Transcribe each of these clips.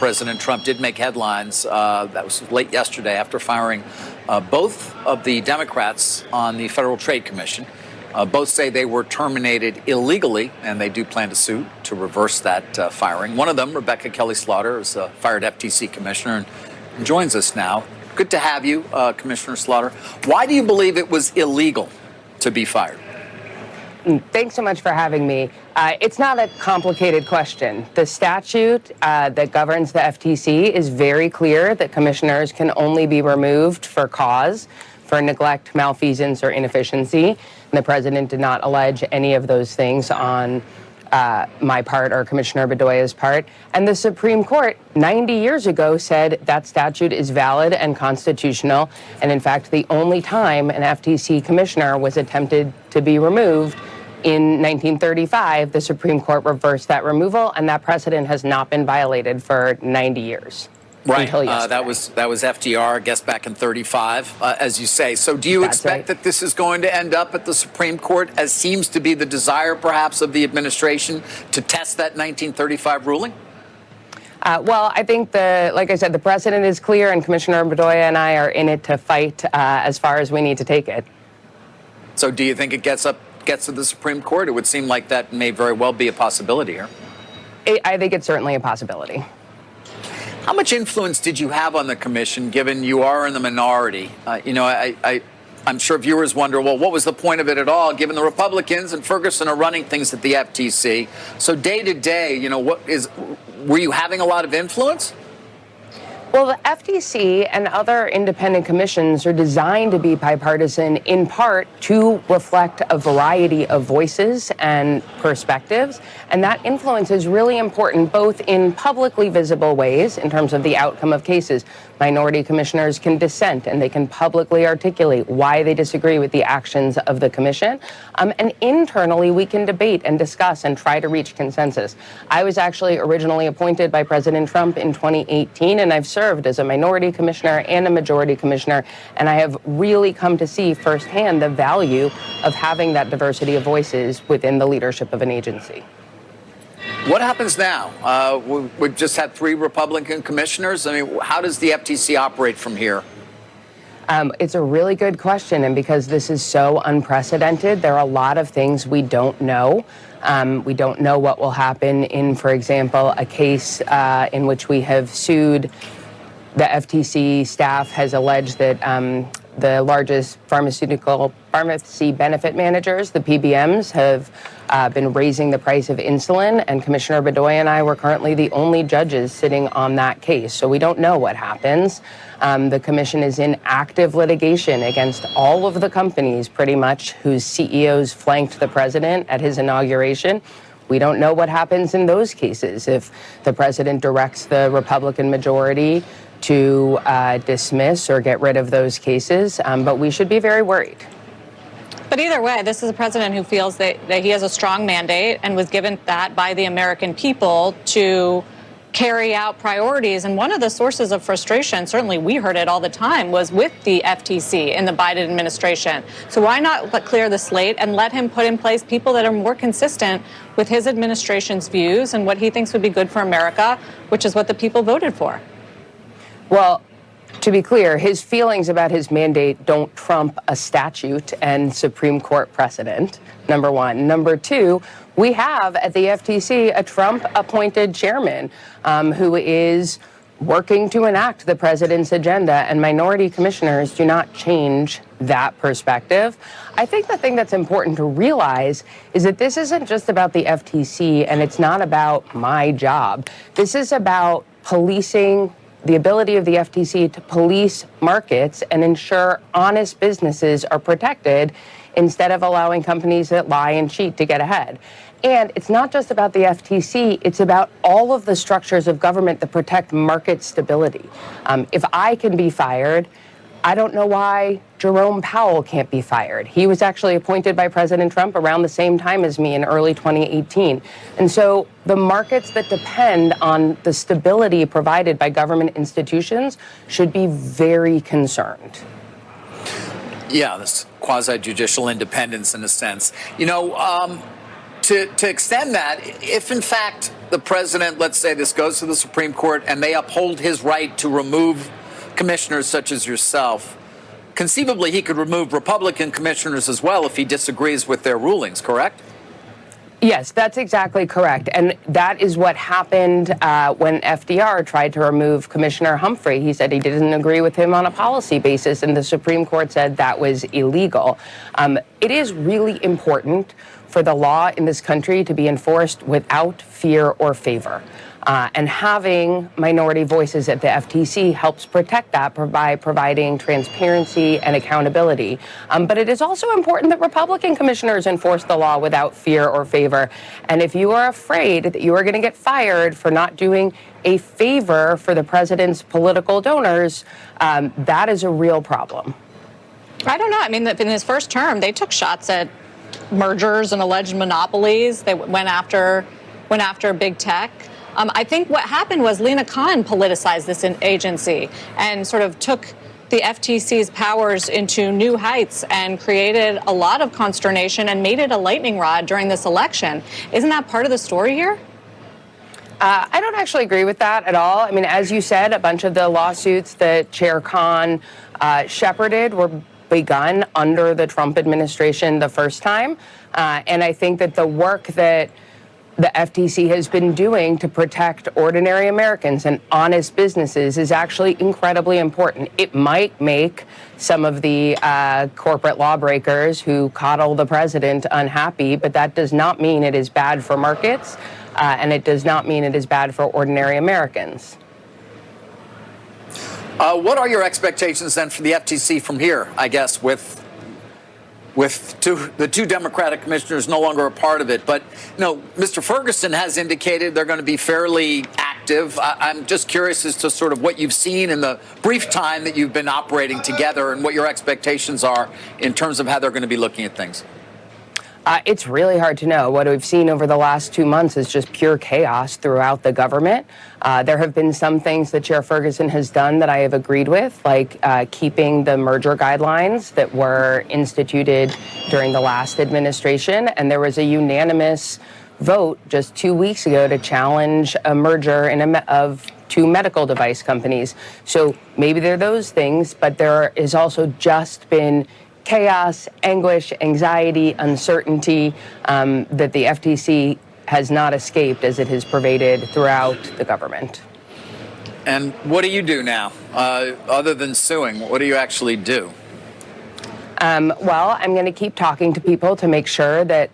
President Trump did make headlines. That was late yesterday after firing both of the Democrats on the Federal Trade Commission. Both say they were terminated illegally, and they do plan to sue to reverse that firing. One of them, Rebecca Kelly Slaughter, is a fired FTC commissioner and joins us now. Good to have you, Commissioner Slaughter. Why do you believe it was illegal to be fired? Thanks so much for having me. It's not a complicated question. The statute that governs the FTC is very clear that commissioners can only be removed for cause, for neglect, malfeasance, or inefficiency. And the president did not allege any of those things on my part or Commissioner Bedoya's part. And the Supreme Court 90 years ago said that statute is valid and constitutional. And in fact, the only time an FTC commissioner was attempted to be removed in 1935, the Supreme Court reversed that removal, and that precedent has not been violated for 90 years. Right. Until that was FDR, I guess, back in 35, as you say. So do you expect that this is going to end up at the Supreme Court, as seems to be the desire, perhaps, of the administration to test that 1935 ruling? Well, I think, like I said, the precedent is clear, and Commissioner Bedoya and I are in it to fight as far as we need to take it. So do you think it gets to the Supreme Court? It would seem like that may very well be a possibility here. I think it's certainly a possibility. How much influence did you have on the commission, given you are in the minority? I'm sure viewers wonder, well, what was the point of it at all, given the Republicans and Ferguson are running things at the FTC? So day to day, were you having a lot of influence? Well, the FTC and other independent commissions are designed to be bipartisan in part to reflect a variety of voices and perspectives. And that influence is really important both in publicly visible ways in terms of the outcome of cases. Minority commissioners can dissent and they can publicly articulate why they disagree with the actions of the commission. And internally, we can debate and discuss and try to reach consensus. I was actually originally appointed by President Trump in 2018, and I've served as a minority commissioner and a majority commissioner, and I have really come to see firsthand the value of having that diversity of voices within the leadership of an agency. What happens now? We've just had 3 Republican commissioners. I mean, how does the FTC operate from here? It's a really good question, and because this is so unprecedented, there are a lot of things we don't know. We don't know what will happen in, for example, a case in which we have sued. The FTC staff has alleged that the largest pharmacy benefit managers, the PBMs, have been raising the price of insulin, and Commissioner Bedoya and I were currently the only judges sitting on that case, so we don't know what happens. The commission is in active litigation against all of the companies, pretty much, whose CEOs flanked the president at his inauguration. We don't know what happens in those cases if the president directs the Republican majority to dismiss or get rid of those cases, but we should be very worried. But either way, this is a president who feels that he has a strong mandate and was given that by the American people to carry out priorities. And one of the sources of frustration, certainly we heard it all the time, was with the FTC in the Biden administration. So why not clear the slate and let him put in place people that are more consistent with his administration's views and what he thinks would be good for America, which is what the people voted for? Well, to be clear, his feelings about his mandate don't trump a statute and Supreme Court precedent, number one. Number two, we have at the FTC a Trump-appointed chairman who is working to enact the president's agenda, and minority commissioners do not change that perspective. I think the thing that's important to realize is that this isn't just about the FTC, and it's not about my job. This is about policing the ability of the FTC to police markets and ensure honest businesses are protected instead of allowing companies that lie and cheat to get ahead. And it's not just about the FTC, it's about all of the structures of government that protect market stability. If I can be fired, I don't know why Jerome Powell can't be fired. He was actually appointed by President Trump around the same time as me in early 2018. And so the markets that depend on the stability provided by government institutions should be very concerned. Yeah, this quasi-judicial independence in a sense. to extend that, if in fact the president, let's say this goes to the Supreme Court and they uphold his right to remove commissioners such as yourself, conceivably he could remove Republican commissioners as well if he disagrees with their rulings, correct? Yes, that's exactly correct. And that is what happened when FDR tried to remove Commissioner Humphrey. He said he didn't agree with him on a policy basis, and the Supreme Court said that was illegal. It is really important for the law in this country to be enforced without fear or favor. And having minority voices at the FTC helps protect that by providing transparency and accountability. But it is also important that Republican commissioners enforce the law without fear or favor. And if you are afraid that you are going to get fired for not doing a favor for the president's political donors, that is a real problem. I don't know. I mean, in his first term, they took shots at mergers and alleged monopolies. They went after big tech. I think what happened was Lina Khan politicized this agency and sort of took the FTC's powers into new heights and created a lot of consternation and made it a lightning rod during this election. Isn't that part of the story here? I don't actually agree with that at all. I mean, as you said, a bunch of the lawsuits that Chair Khan shepherded were begun under the Trump administration the first time. And I think that the work that the FTC has been doing to protect ordinary Americans and honest businesses is actually incredibly important. It might make some of the corporate lawbreakers who coddle the president unhappy, but that does not mean it is bad for markets, and it does not mean it is bad for ordinary Americans. What are your expectations then for the FTC from here, I guess, with the two Democratic commissioners no longer a part of it? But, Mr. Ferguson has indicated they're going to be fairly active. I'm just curious as to sort of what you've seen in the brief time that you've been operating together and what your expectations are in terms of how they're going to be looking at things. It's really hard to know. What we've seen over the last 2 months is just pure chaos throughout the government. There have been some things that Chair Ferguson has done that I have agreed with, like keeping the merger guidelines that were instituted during the last administration. And there was a unanimous vote just 2 weeks ago to challenge a merger of two medical device companies. So maybe there are those things, but there has also just been chaos, anguish, anxiety, uncertainty that the FTC has not escaped as it has pervaded throughout the government. And what do you do now? Other than suing, what do you actually do? Well, I'm going to keep talking to people to make sure that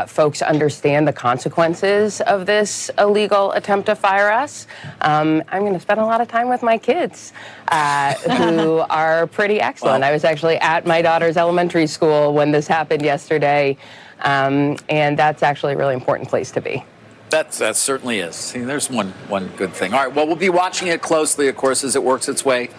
folks understand the consequences of this illegal attempt to fire us. I'm going to spend a lot of time with my kids, who are pretty excellent. Well, I was actually at my daughter's elementary school when this happened yesterday, and that's actually a really important place to be. That certainly is. See, there's one good thing. All right, well, we'll be watching it closely, of course, as it works its way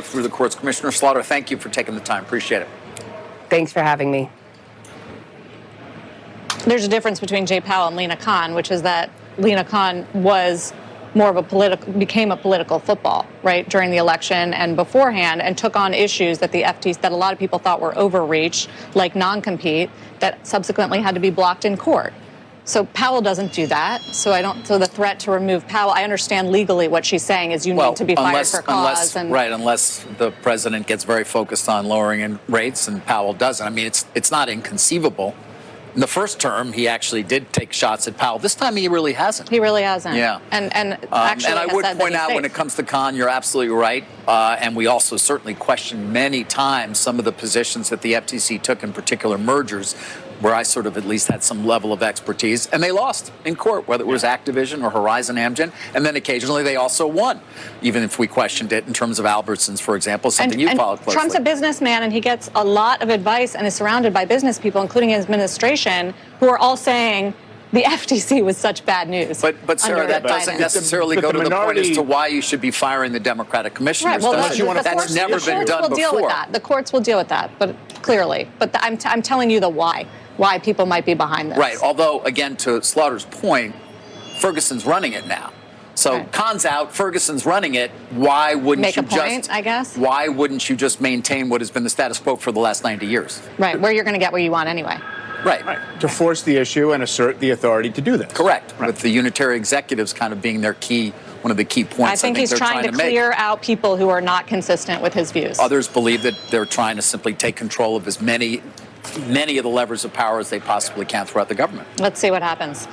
through the courts. Commissioner Slaughter, thank you for taking the time. Appreciate it. Thanks for having me. There's a difference between Jay Powell and Lina Khan, which is that Lina Khan was more of became a political football, right, during the election and beforehand, and took on issues that the FTC, that a lot of people thought were overreach, like non-compete, that subsequently had to be blocked in court. So Powell doesn't do that. So the threat to remove Powell, I understand legally what she's saying is you need to be fired for cause. Unless the president gets very focused on lowering rates and Powell doesn't. I mean, it's not inconceivable. In the first term, he actually did take shots at Powell. This time, he really hasn't. He really hasn't. Yeah. And actually, and I would point out, when it comes to Khan, you're absolutely right. And we also certainly questioned many times some of the positions that the FTC took in particular mergers, where I sort of at least had some level of expertise. And they lost in court, whether it was Activision or Horizon Amgen. And then occasionally they also won, even if we questioned it in terms of Albertsons, for example, something you followed closely. Trump's a businessman, and he gets a lot of advice and is surrounded by business people, including his administration, who are all saying the FTC was such bad news. But Sarah, that doesn't necessarily go to the point as to why you should be firing the Democratic commissioners. Right. Well, that's never been done before. Deal with that. The courts will deal with that, but clearly. But I'm telling you the why people might be behind this. Right. Although, again, to Slaughter's point, Ferguson's running it now. So right. Khan's out, Ferguson's running it. Why wouldn't Make you a point, I guess? Why wouldn't you just maintain what has been the status quo for the last 90 years? Right, where you're going to get what you want anyway. Right. To force the issue and assert the authority to do this. Correct. With the unitary executives kind of being their key, one of the key points I think he's they're trying to clear out people who are not consistent with his views. Others believe that they're trying to simply take control of as many of the levers of power as they possibly can throughout the government. Let's see what happens.